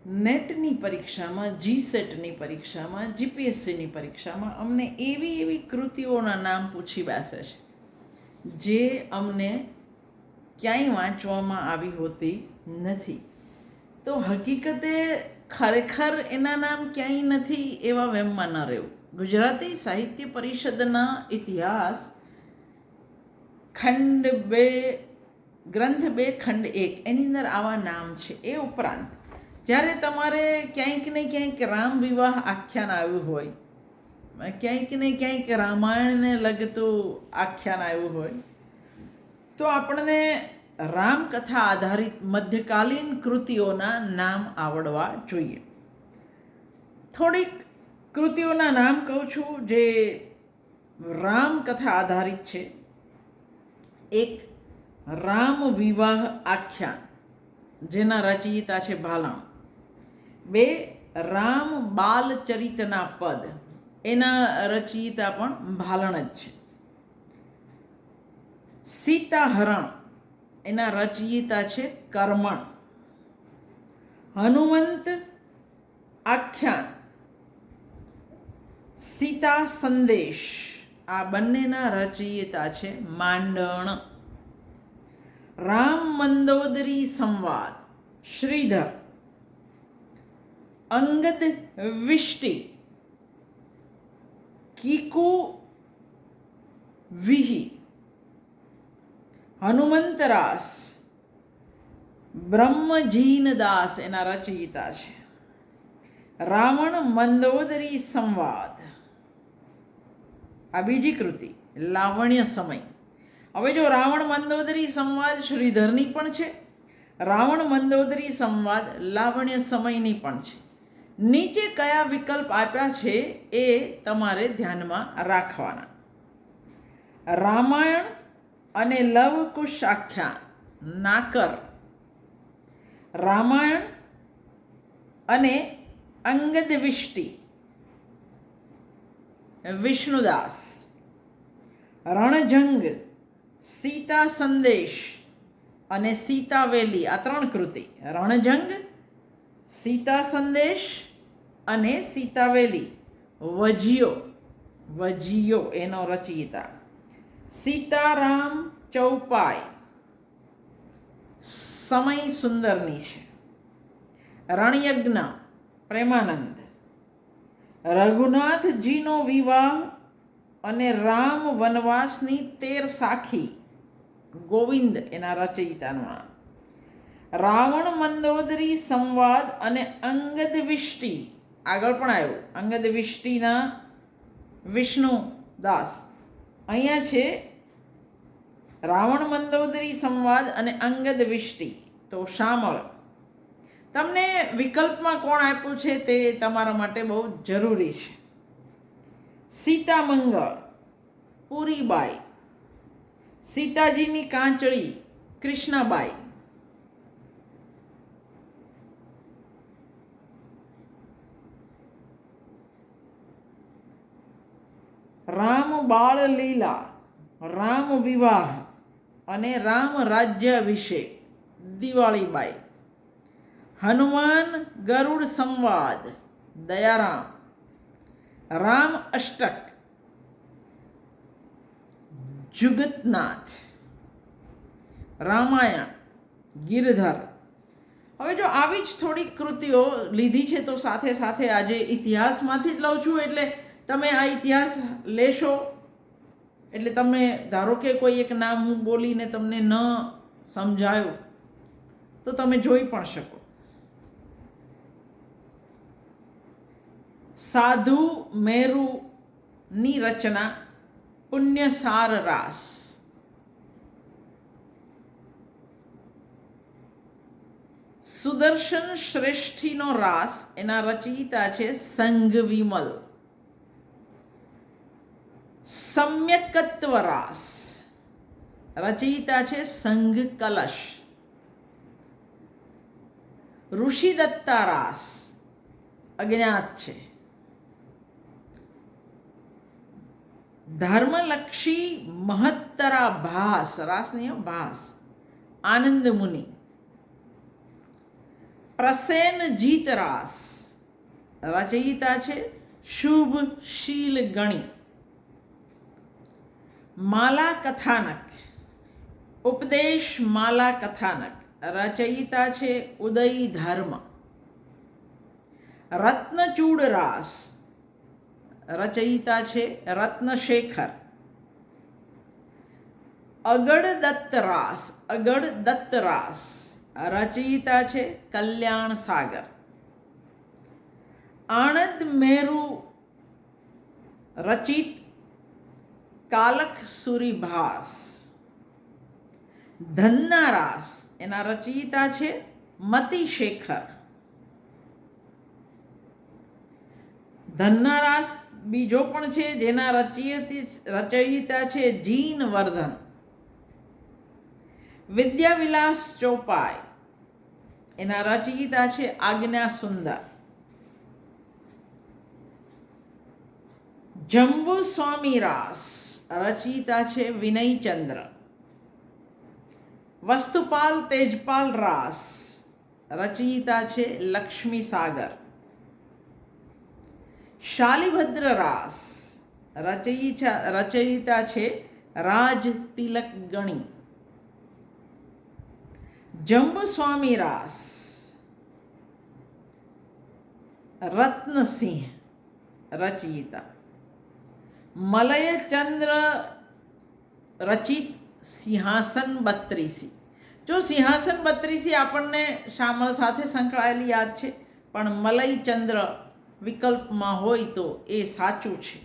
નેટની પરીક્ષામાં, જીસેટની પરીક્ષામાં, જીપીએસસીની પરીક્ષામાં અમને એવી કૃતિઓના નામ પૂછી બેસે છે જે અમને ક્યાંય વાંચવામાં આવી હોતી નથી. તો હકીકતે ખરેખર એના નામ ક્યાંય નથી એવા વહેમમાં ન રહેવું. ગુજરાતી સાહિત્ય પરિષદના ઇતિહાસ ખંડ 2 ગ્રંથ 2 ખંડ 1 એની અંદર આવા નામ છે. એ ઉપરાંત જ્યારે તમારે ક્યાંક ને ક્યાંક રામ વિવાહ આખ્યાન આવ્યું હોય, ક્યાંક ને ક્યાંક રામાયણને લગતું આખ્યાન આવ્યું હોય, તો આપણને રામકથા આધારિત મધ્યકાલીન કૃતિઓના નામ આવડવા જોઈએ. થોડીક કૃતિઓના નામ કહું છું જે રામકથા આધારિત છે. એક, રામ વિવાહ આખ્યાન, જેના રચયિતા છે ભાલણ. 2, રામ બાલચરિતના પદ, એના રચયિતા પણ ભાલણ જ છે. સીતાહરણ, એના રચયિતા છે કર્મણ. હનુમંત આખ્યાન, સીતા સંદેશ, આ બંનેના રચયિતા છે માંડણ. રામ મંદોદરી સંવાદ, શ્રીધર. અંગદ વિષ્ટિ, કીકુ વિહી. હનુમંતરાસ, બ્રહ્મજીનદાસ એના રચયિતા છે. રાવણ મંદોદરી સંવાદ, આ બીજી કૃતિ. લાવણ્ય સમય. હવે જો રાવણ મંદોદરી સંવાદ શ્રીધરની પણ છે, રાવણ મંદોદરી સંવાદ લાવણ્ય સમયની પણ છે. નીચે કયા વિકલ્પ આપ્યા છે એ તમારે ધ્યાનમાં રાખવાના. રામાયણ અને લવકુશ આખ્યાન, નાકર. રામાયણ અને અંગદ વિષ્ટિ, વિષ્ણુદાસ. રણજંગ, સીતા સંદેશ અને સીતાવેલી, આ 3 કૃતિ. રણજંગ, સીતા સંદેશ અને સીતાવેલી. વજીયો એનો રચયિતા. સીતારામ ચૌપાઈ, સમય સુંદરની છે. રણયજ્ઞ, પ્રેમાનંદ. રઘુનાથજીનો વિવાહ અને રામ વનવાસની 13 સાખી, ગોવિંદ એના રચયિતાનું નામ. રાવણ મંદોદરી સંવાદ અને અંગદ વિષ્ટિ, આગળ પણ આવ્યું. અંગદ વિષ્ટિના વિષ્ણુદાસ. અહીંયા છે રાવણ મંદોદરી સંવાદ અને અંગદ વિષ્ટિ. તો શામળ. તમને વિકલ્પમાં કોણ આપ્યું છે તે તમારા માટે બહુ જરૂરી છે. સીતામંગળ, પુરીબાઈ. સીતાજીની કાંચળી, કૃષ્ણાબાઈ. રામ બાળ લીલા, રામ વિવાહ અને રામ રાજ્યાભિષેક, દિવાળીબાઈ. હનુમાન ગરુડ સંવાદ, દયારામ. રામ અષ્ટક, જુગતનાથ. રામાયણ, ગિરધર. હવે જો આવી જ થોડીક કૃતિઓ લીધી છે તો સાથે સાથે આજે ઇતિહાસમાંથી જ લઉં છું, એટલે તમે આ ઇતિહાસ લેશો એટલે તમે ધારો કે કોઈ એક નામ હું બોલીને તમને ન સમજાયું તો તમે જોઈ પણ શકો. સાધુ મેરુની રચના, પુણ્યસાર રાસ. સુદર્શન શ્રેષ્ઠીનો રાસ, એના રચયિતા છે સંઘ વિમલ. સમ્યકત્વ રાસ, રચયિતા છે સંઘ કલશ. ઋષિદત્તા રાસ, અજ્ઞાત છે. ધર્મલક્ષી મહત્તરા ભાસ, રાસની ભાસ, આનંદ મુનિ. પ્રસેનજીત રાસ, રચયિતા છે શુભ શીલ ગણી. માલા કથાનક, ઉપદેશ માલા કથાનક, રચયિતા છે ઉદય ધર્મ. રત્નચૂડ રાસ, રચયિતા છે રત્નશેખર. અગડદત્ત રાસ, અગડદત્ત રાસ, રચયિતા છે કલ્યાણ સાગર. આણંદ મેરુ રચિત કાલક સુરીભાસ. ધન્ના રાસ, એના રચયિતા છે મતિશેખર. ધન્ના રાસ બીજો પણ છે જેના રચયિતા છે જીનવર્ધન. વિદ્યાવિલાસ ચોપાઈ, એના રચયિતા છે આજ્ઞા સુંદર. જંબુ સ્વામી રાસ, રચયિતા છે વિનયચંદ્ર. વસ્તુપાલ તેજપાલ રાસ, રચયિતા છે લક્ષ્મી સાગર. શાલિભદ્ર રાસ, રચયિતા છે રાજ તિલક ગણી. જંબુસ્વામી રાસ, રત્નસિંહ, રચયિતા. મલયચંદ્ર રચિત સિંહાસન બત્રીસી. જો સિંહાસન બત્રીસી આપણને શામળ સાથે સંકળાયેલી યાદ છે, પણ મલયચંદ્ર વિકલ્પમાં હોય તો એ સાચું છે.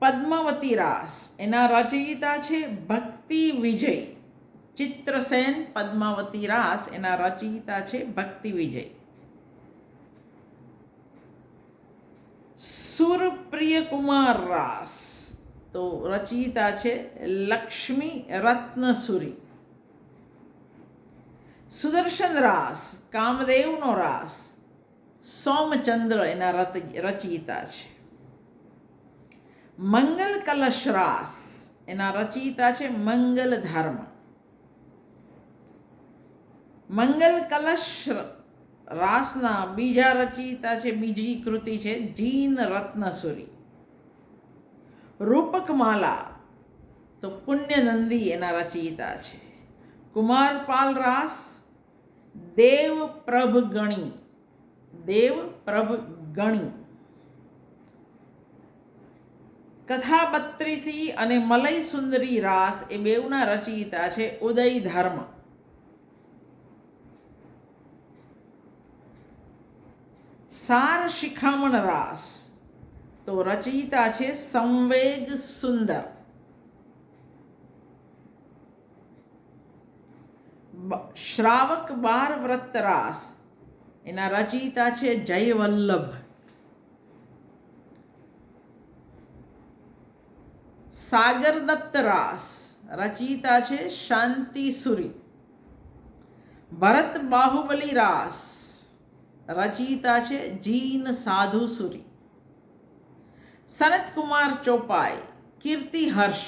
પદ્માવતી રાસ, એના રચયિતા છે ભક્તિ વિજય. ચિત્રસેન પદ્માવતી રાસ, એના રચયિતા છે ભક્તિ વિજય. સુરપ્રિય કુમાર રાસ, તો રચયિતા છે લક્ષ્મી રત્નસુરી. સુદર્શન રાસ, કામદેવનો રાસ, સોમચંદ્ર એના રચયિતા છે. મંગલ કલશ રાસ, એના રચયિતા છે મંગલ ધર્મ. મંગલ કલશ રાસના બીજા રચયિતા છે, બીજી કૃતિ છે જીન રત્નસુરી. રૂપકમાલા, તો પુણ્યનંદી એના રચયિતા છે. કુમારપાલ રાસ, દેવપ્રભ ગણી, દેવપ્રભ ગણી. કથા બત્રીસી અને મલય સુંદરી રાસ એ બેઉના રચયિતા છે ઉદય ધર્મ. સાર શિખામણ રાસ, તો રચયિતા છે સંવેગ સુંદર. શ્રાવક બાર વ્રત રાસ, એના રચયિતા છે જયવલ્લભ. સાગરદત્ત રાસ, રચયિતા છે શાંતિસુરી. ભરત બાહુબલી રાસ, રચયિતા છે જીન સાધુસુરી. સનતકુમાર ચોપાઈ, કીર્તિ હર્ષ.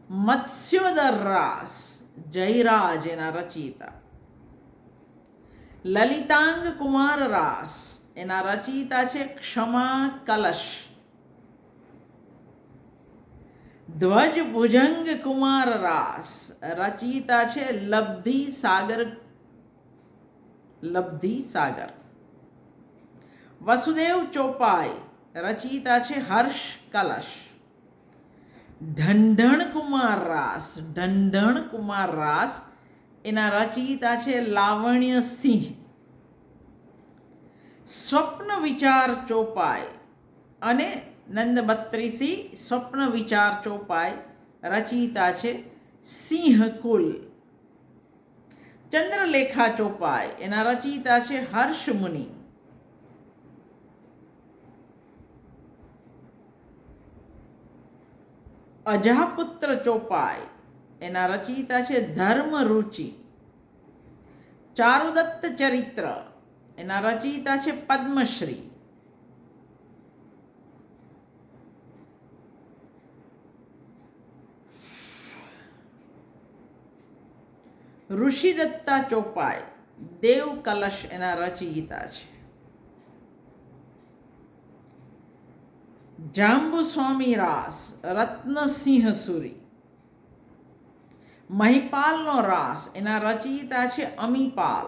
મત્સ્યોદર રાસ, જયરાજ એના રચયિતા. લલિતાંગ કુમાર રાસ, એના રચયિતા છે ક્ષમા કલશ. ધ્વજ ભુજંગ કુમાર રાસ, રચયિતા છે લબ્ધિ સાગર. લબ્ધિ સાગર. વસુદેવ ચોપાઈ, રચયિતા છે હર્ષ કલશ. ઢંઢણ કુમાર રાસ, ઢંઢણ કુમાર રાસ, એના રચયિતા છે લાવણ્ય સિંહ. સ્વપ્ન વિચાર ચોપાઈ અને નંદ બત્રીસી સ્વપ્ન વિચાર ચોપાઈ, રચયિતા છે સિંહકુલ. ચંદ્રલેખા ચોપાઈ, એના રચયિતા છે હર્ષમુનિ. અજાપુત્ર ચોપાઈ, એના રચયિતા છે ધર્મરુચિ. ચારુદત્ત ચરિત્ર, એના રચયિતા છે પદ્મશ્રી. ઋષિદત્તા ચોપાઈ, દેવ કલશ એના રચયિતા છે. જાંબુ સ્વામી રાસ, રત્નસિંહ સુરી. મહિપાલનો રાસ, એના રચયિતા છે અમીપાલ.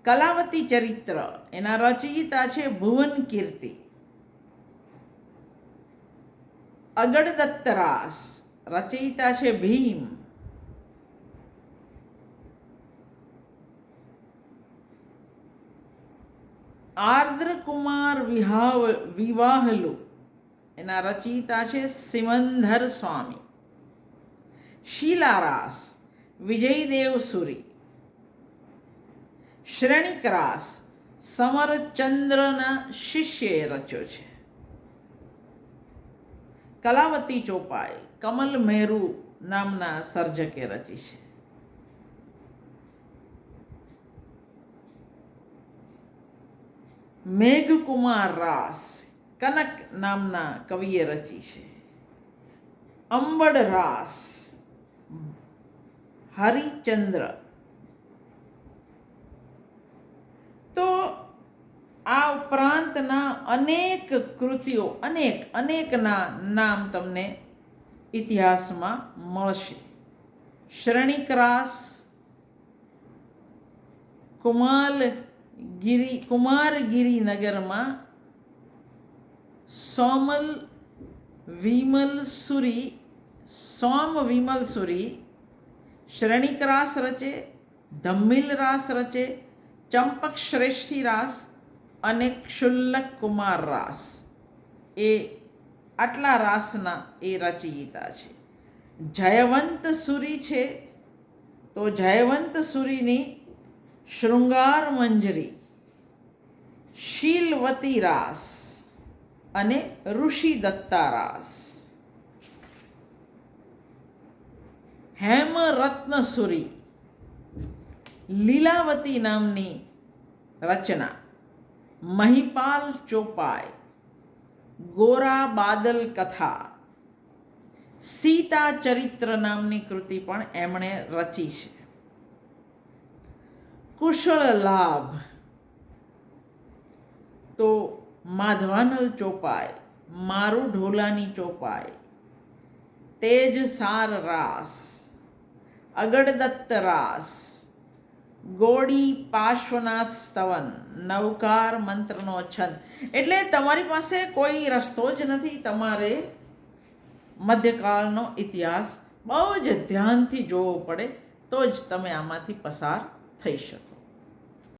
કલાવતી ચરિત્ર, એના રચયિતા છે ભુવન કીર્તિ. અગડદત્ત રાસ, રચયિતા છે ભીમ. આર્દ્રકુમાર વિવાહલુ, એના રચયિતા છે સિમંદર સ્વામી. શીલારાસ, વિજયદેવ સુરી. શ્રેણિક રાસ, સમરચંદ્રના શિષ્યએ રચ્યો છે. કલાવતી ચોપાઈ, કમલ મેરુ નામના સર્જકે રચી છે. મેઘકુમાર રાસ, કનક નામના કવિએ રચી છે. અંબડ રાસ, હરિચંદ્ર. તો આ ઉપરાંતના અનેક કૃતિઓ, અનેકના નામ તમને ઇતિહાસમાં મળશે. શ્રેણિક રાસ, કુમારગીરી નગરમાં સોમ વિમલ સુરી શ્રેણિક રાસ રચે, ધમ્મિલ રાસ રચે, ચંપક શ્રેષ્ઠી રાસ અને ક્ષુલ્લક કુમાર રાસ. એ આટલા રાસના એ રચયિતા છે. જયવંત સુરી છે, તો જયવંત સુરીની શૃંગાર મંજરી, શીલવતી રાસ અને ઋષિદત્તા રાસ. હેમરત્ન સુરી, લીલાવતી નામની રચના. મહિપાલ ચોપાઈ, ગોરા બાદલ કથા. સીતા ચરિત્ર નામની કૃતિ પણ એમણે રચી છે. કુશળ લાભ, તો માધવાનલ ચોપાઈ, મારુ ઢોલાની ચોપાઈ. તેજ સાર રાસ, અગડદત્ત રાસ, ગોડી પાર્શ્વનાથ સ્તવન, નવકાર મંત્રનો છંદ. એટલે તમારી પાસે કોઈ રસ્તો જ નથી. તમારે મધ્યકાળનો ઇતિહાસ બહુ જ ધ્યાનથી જોવો પડે, તો જ તમે આમાંથી પસાર થઈ શકો.